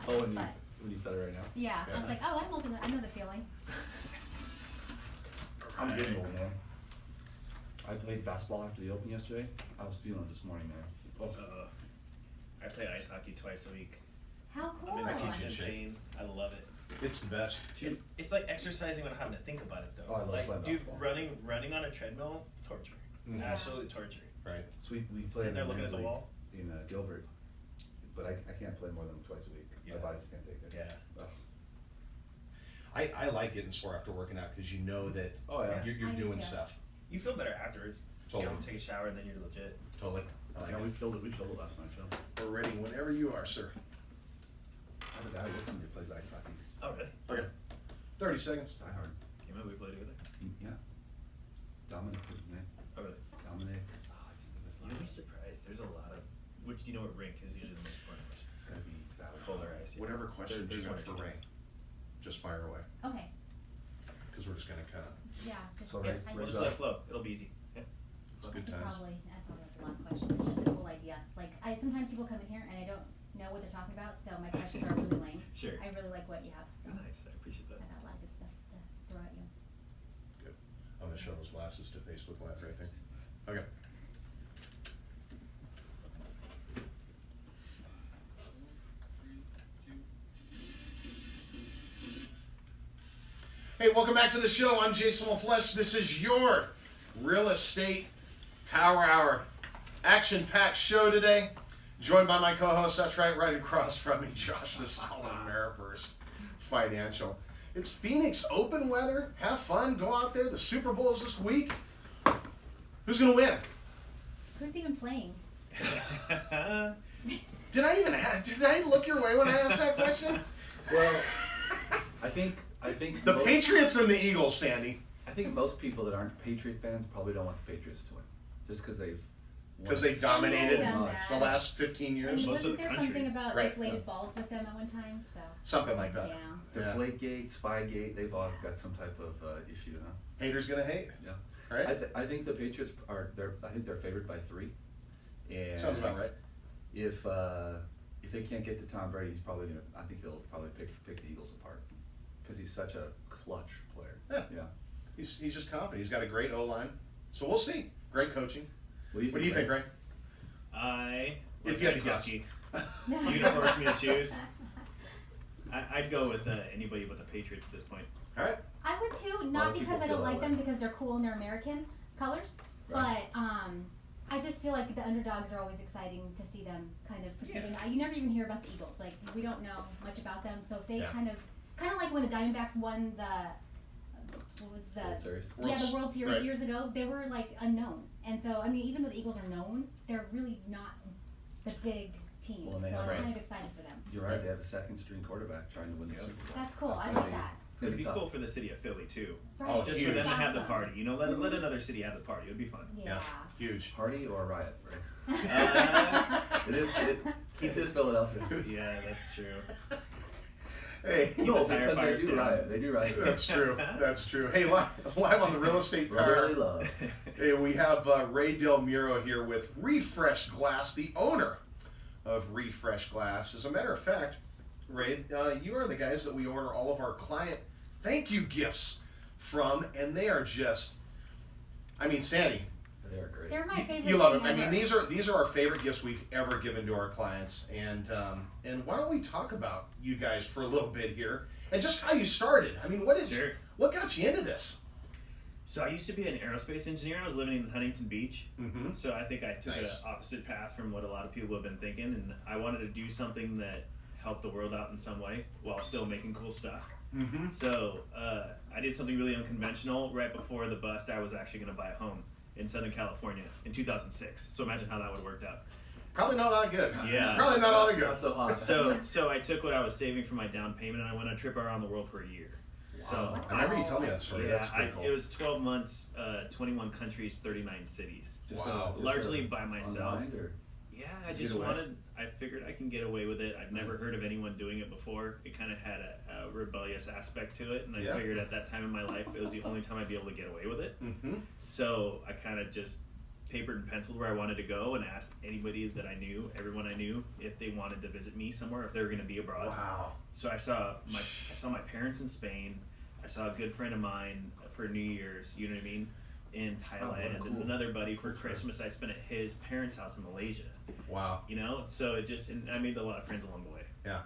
Oh, when but you said it right now? yeah, I was like, oh, I'm old enough. I know the feeling. I'm getting old, man. I played basketball after the Open yesterday. I was feeling it this morning, man. Oh. I play ice hockey twice a week. How cool. I'm in keeps you in constant shape. pain. I love it. It's the best. It's like exercising without having to think about it though. Oh, I love like, playing dude, basketball. running on a treadmill, torture. Mhm. Absolutely torture. Right. So we played Sitting there in looking at the men's wall. league in Gilbert, but I can't play more than twice a week. Yeah. My body just can't take it. Yeah. Ugh. I like getting sore after working out because you know that Oh, yeah. you're I do doing too. stuff. You feel better afterwards. Totally. You go take a shower and then you're legit. Totally. I like Yeah, it. we filled it last night, so. We're ready whenever you are, sir. I have a guy who works with me that plays ice hockey. Oh really? Okay. 30 seconds. Die hard. You remember we played together? Yeah. Dominic is his name. Oh really? Dominic. Oh, I think of his You'll be last. surprised. There's a lot of. Which do you know what rink is usually the most important question? It's gotta be Savage. Polar ice. Yeah. Whatever questions There's you have one for or Ray, just fire away. Okay. Because we're just going to kind of, Yeah. Just, So Yeah, Ray's- I we'll Ray's just up. let it flow. It'll be easy. Yeah. it's good I'd times. probably have a lot of questions. It's just a cool idea. Like sometimes people come in here and I don't know what they're talking about, so my questions are really lame. Sure. I really like what you have. So Nice. I appreciate I that. got a lot of good stuff to throw at you. Good. I'm going to show those glasses to Facebook Live right there. Okay. Hey, welcome back to the show. I'm Jason LaFleche. This is your Real Estate Power Hour. Action-packed show today. Joined by my co-host, that's right across from me, Josh Nestall of AmeriFirst Financial. It's Phoenix Open weather. Have fun. Go out there. The Super Bowl is this week. Who's going to win? Who's even playing? Did I look your way when I asked that question? Well, I think The most, Patriots and the Eagles, Sandy. I think most people that aren't Patriot fans probably don't want the Patriots to win, just because they've. Because they dominated Done much. that. the last 15 years. And Most of wasn't the there country. something about Right. deflated balls with them at one time? So Something like that. yeah. Yeah. Deflategate, Spygate, they've all got some type of issue, huh? Haters gonna hate. Yeah. Right? I think the Patriots I think they're favored by 3. And Sounds about right. If they can't get to Tom Brady, I think he'll probably pick the Eagles apart because he's such a clutch player. Yeah. Yeah. He's just confident. He's got a great O-line. So we'll see. Great coaching. What What do you think, Ray? If If you had to guess. hockey. You're gonna force me to choose. I'd go with anybody but the Patriots at this point. All right. I would too, lot not of people because I feel don't that like way. them because they're cool and they're American colors, Right. but I just feel like the underdogs are always exciting to see them kind of proceeding. Yeah. You never even hear about the Eagles, like we don't know much about them. So if they Yeah. kind of like when the Diamondbacks won the what was the World Series. the World Series Right. years ago, they were like unknown, and so I mean even though the Eagles are known, they're really not the big team. Well, so they I'm have- kind of excited for them. You're right. They have a second string quarterback trying to win the Yep. Super Bowl. That's cool. I gonna like be- that. it's gonna It'd be tough. cool for the city of Philly too. Right. Oh, Just huge. for them to have the Awesome. party. You know, let another city have the party. It'd be fun. Yeah. Huge. Party or a riot, right? Uh, It is Philadelphia. Yeah, that's true. Hey, No, the tire because they fires do down. riot. They do riot. that's true. That's true. Hey, live on the Real Estate Power. Brotherly love. Hey, we have Ray DelMuro here with Refresh Glass, the owner of Refresh Glass. As a matter of fact, Ray, you are the guys that we order all of our client thank you gifts from, and they are just, I mean, Sandy, They are great. They're my favorite. you love thing them. I mean, ever. these are our favorite gifts we've ever given to our clients, and why don't we talk about you guys for a little bit here, and just how you started? I mean, Sure. what got you into this? So I used to be an aerospace engineer. I was living in Huntington Beach. Mm-hmm. So I think I took Nice. an opposite path from what a lot of people have been thinking, and I wanted to do something that helped the world out in some way while still making cool stuff. Mm-hmm. So I did something really unconventional. Right before the bust, I was actually going to buy a home in Southern California in 2006. So imagine how that would have worked out. Probably not all that good. Yeah. Probably not all that good. Not so hot. So I took what I was saving for my down payment, and I went on a trip around the world for a year. So I remember you telling me that story. yeah, That's pretty cool. it was 12 months, 21 countries, 39 cities. Just Wow. Largely by myself. Online, or? Yeah, I Just just get away? I figured I can get away with it. I've never Nice. heard of anyone doing it before. It kind of had a rebellious aspect to it, and I Yeah. figured at that time in my life, it was the only time I'd be able to get away with it. Mm-hmm. So I kind of just papered and penciled where I wanted to go and asked anybody that I knew, everyone I knew, if they wanted to visit me somewhere, if they were going to be abroad. Wow. So I saw my parents in Spain. I saw a good friend of mine for New Year's, you know what I mean, in Thailand, cool. and another buddy for Christmas I spent at his parents' house in Malaysia. Wow. You know, so it just, and I made a lot of friends along the way. Yeah.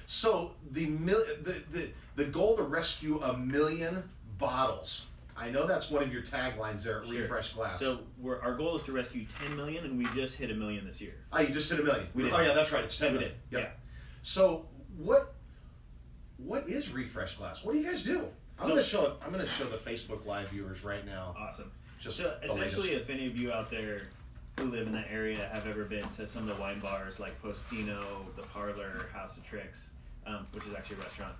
So the goal to rescue 1 million bottles. I know that's one of your taglines there at Sure. Refresh Glass. So our goal is to rescue 10 million, and we just hit 1 million this year. You just did 1 million. We did. Oh yeah, that's right. It's 10 We million. did, Yep. yeah. So what is Refresh Glass? What do you guys do? I'm gonna show the Facebook Live viewers right now. Awesome. Just So the essentially, latest. if any of you out there who live in that area have ever been to some of the wine bars like Postino, The Parlor, House of Tricks, which is actually a restaurant,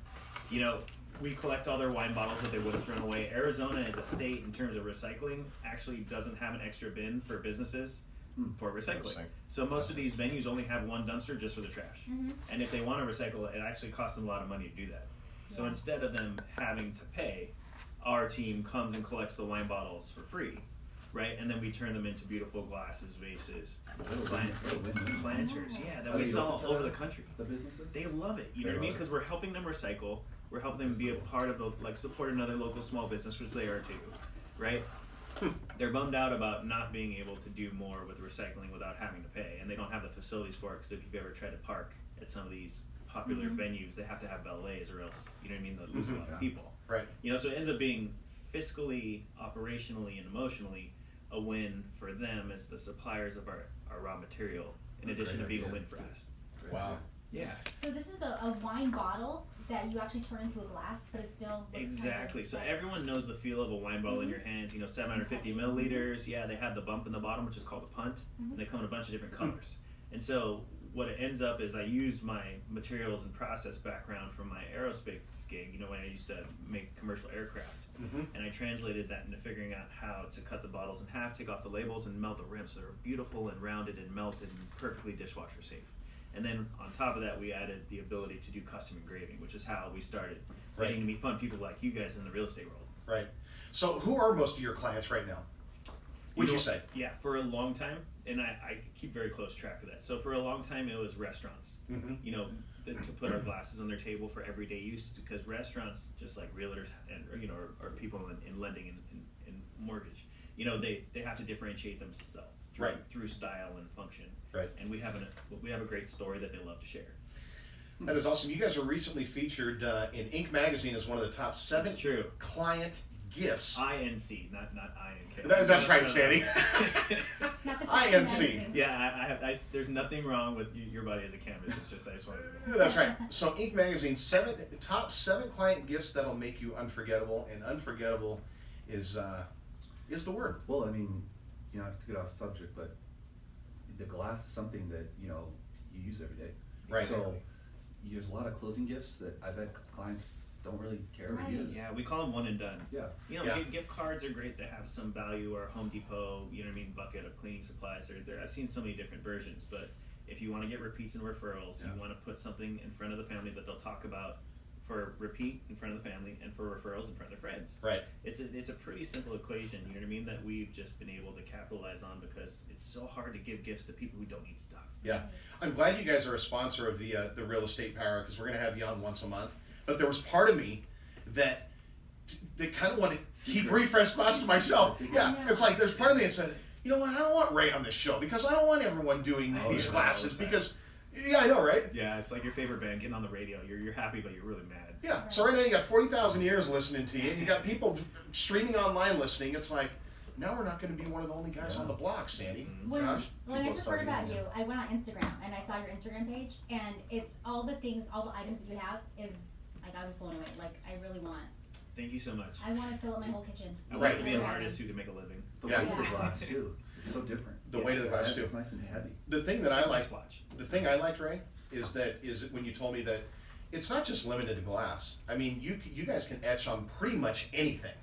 you know, we collect all their wine bottles that they would have thrown away. Arizona as a state, in terms of recycling, actually doesn't have an extra bin for businesses for recycling. Interesting. So most of these venues only have one dumpster just for the trash. And if they want to recycle it, it actually costs them a lot of money to do that. So Yeah. instead of them having to pay, our team comes and collects the wine bottles for free, right? And then we turn them into beautiful glasses, vases, planters. Yeah, that Are we they sell open all to over the that? country. The businesses? They love it. You know They what I mean? love it. Because we're helping them recycle. We're helping them be a part of the, like, support another local small business, which they are too, right? They're bummed out about not being able to do more with recycling without having to pay, and they don't have the facilities for it. Because if you've ever tried to park at some of these popular venues, they have to have valets, or else, you know what I mean, they'll lose a lot of people. Right. You know, so it ends up being fiscally, operationally, and emotionally a win for them as the suppliers of our raw material, in addition to Great being a idea. win for us. Great Wow. idea. Yeah. So this is a wine bottle that you actually turn into a glass, but it still looks Exactly. Kind So of everyone knows the feel of a wine bottle in your hands. You know, 750 milliliters. Yeah, they have the bump in the bottom, which is called a punt. And they come in a bunch of different colors. And so what it ends up is I use my materials and process background from my aerospace gig. You know, when I used to make commercial aircraft. And I translated that into figuring out how to cut the bottles in half, take off the labels, and melt the rims so they're beautiful and rounded and melted and perfectly dishwasher safe. And then on top of that, we added the ability to do custom engraving, which is how we started getting to meet fun people like you guys in the real estate world. Right. So who are most of your clients right now? Would you say? Yeah, for a long time, and I keep very close track of that. So for a long time, it was restaurants. You know, to put our glasses on their table for everyday use, because restaurants, just like realtors and or people in lending and mortgage, you know, they have to differentiate themselves through style and function. Right. And we have a great story that they love to share. That is awesome. You guys were recently featured in Inc. magazine as one of the top 7 That's true. client gifts. INC, not INK. That's right, Sandy. Not the INC. Yeah, there's nothing wrong with your body as a canvas. It's just I just wanted to. That's right. So Inc. magazine, top 7 client gifts that'll make you unforgettable, and unforgettable is the word. Well, I mean, you know, to get off the subject, but the glass is something that, you know, you use every day. Right. So there's a lot of closing gifts that I bet clients don't really care or Right. use. Yeah, we call them one and done. Yeah. You know, Yeah. gift cards are great to have some value, or Home Depot, you know what I mean, bucket of cleaning supplies. I've seen so many different versions, but if you want to get repeats and referrals, Yeah. you want to put something in front of the family that they'll talk about for repeat in front of the family and for referrals in front of their friends. Right. It's a pretty simple equation, you know what I mean, that we've just been able to capitalize on, because it's so hard to give gifts to people who don't need stuff. Yeah. I'm glad you guys are a sponsor of the Real Estate Power, because we're going to have you on once a month. But there was part of me that kind of wanted to keep Refresh Glass to myself. Yeah. It's like there's part of me that said, you know what, I don't want Ray on this show, because I don't want everyone doing these yeah, glasses, 100%. because, yeah, I know, right? Yeah, it's like your favorite band getting on the radio. You're happy, but you're really mad. Yeah. So right now you got 40,000 ears listening to you, and you got people streaming online listening. It's like, now we're not going to be one of the only guys on the block, Sandy. When Josh? I People first start heard about using you, it. I went on Instagram and I saw your Instagram page, and it's all the things, all the items that you have is like I was blown away. Like I really want. Thank you so much. I want to fill up my whole kitchen. I'd Right. like to be an Every artist item. who can make a living. The Yeah. weight of the Yeah. glass too. It's so different. The weight of the glass, too. It's nice and heavy. The thing that I like, Watch. the thing I liked, Ray, is when you told me that it's not just limited to glass. I mean, you guys can etch on pretty much anything.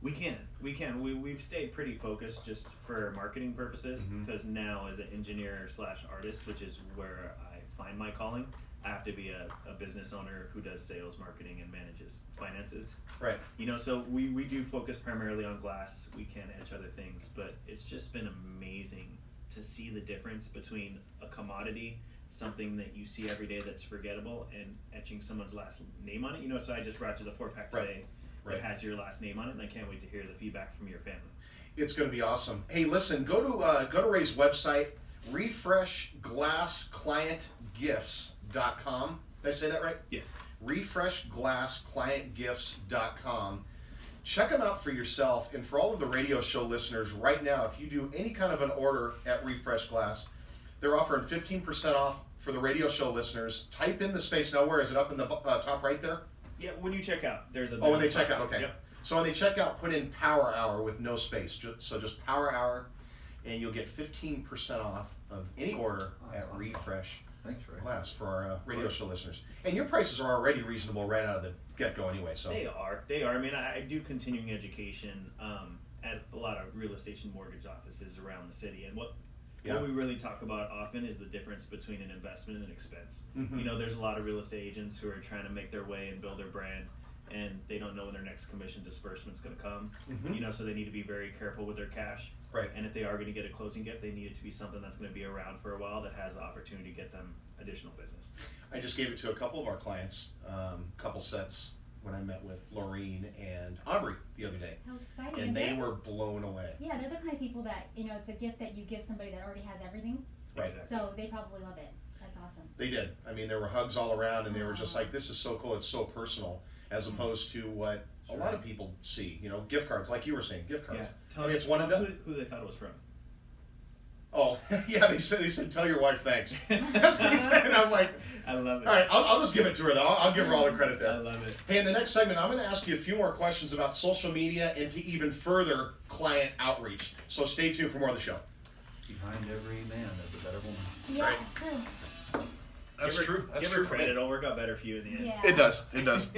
We can. We've stayed pretty focused just for marketing purposes, because now as an engineer / artist, which is where I find my calling, I have to be a business owner who does sales, marketing, and manages finances. Right. You know, so we do focus primarily on glass. We can etch other things, but it's just been amazing to see the difference between a commodity, something that you see every day that's forgettable, and etching someone's last name on it. You know, so I just brought you the 4-pack today that has your last name on it, and I can't wait to hear the feedback from your family. It's going to be awesome. Hey, listen, go to Ray's website, refreshglassclientgifts.com. Did I say that right? Yes. refreshglassclientgifts.com. Check them out for yourself, and for all of the radio show listeners right now, if you do any kind of an order at Refresh Glass, they're offering 15% off for the radio show listeners. Type in the space. Now, where is it? Up in the top right there? Yeah, when you check out, there's a... Oh, when they check out, okay. Yep. So when they check out, put in Power Hour with no space. Just Power Hour, and you'll get 15% off of any order at awesome. Refresh Thanks, Ray. Glass for our radio show listeners. And your prices are already reasonable right out of the get-go anyway. So They are. I mean, I do continuing education at a lot of real estate and mortgage offices around the city, and what we really talk about often is the difference between an investment and an expense. Mhm. You know, there's a lot of real estate agents who are trying to make their way and build their brand, and they don't know when their next commission disbursement's going to come. Mhm. You know, so they need to be very careful with their cash. Right. And if they are going to get a closing gift, they need it to be something that's going to be around for a while that has the opportunity to get them additional business. I just gave it to a couple of our clients, couple sets, when I met with Laureen and Aubrey the other day. How exciting. And they they're- were blown away. Yeah, they're the kind of people that, you know, it's a gift that you give somebody that already has everything. Right. Exactly. So they probably love it. That's awesome. They did. I mean, there were hugs all around, and they were just like, this is so cool, it's so personal, as opposed to what a lot of people see, you know, gift cards, like you were saying, gift cards. Yeah. Tell I mean, me, it's one and tell done. who they thought it was from. Oh, yeah, they said, tell your wife thanks. That's what they said, and I'm like, I love it. all right, I'll just give it to her, though. I'll give her all the credit I there. love it. Hey, in the next segment, I'm going to ask you a few more questions about social media and to even further client outreach. So stay tuned for more of the show. Behind every man, there's a better woman. Yeah. Right. True. That's Give her- true. That's Give true her for me. credit. It'll work out better for you in the end. Yeah. It does. It does.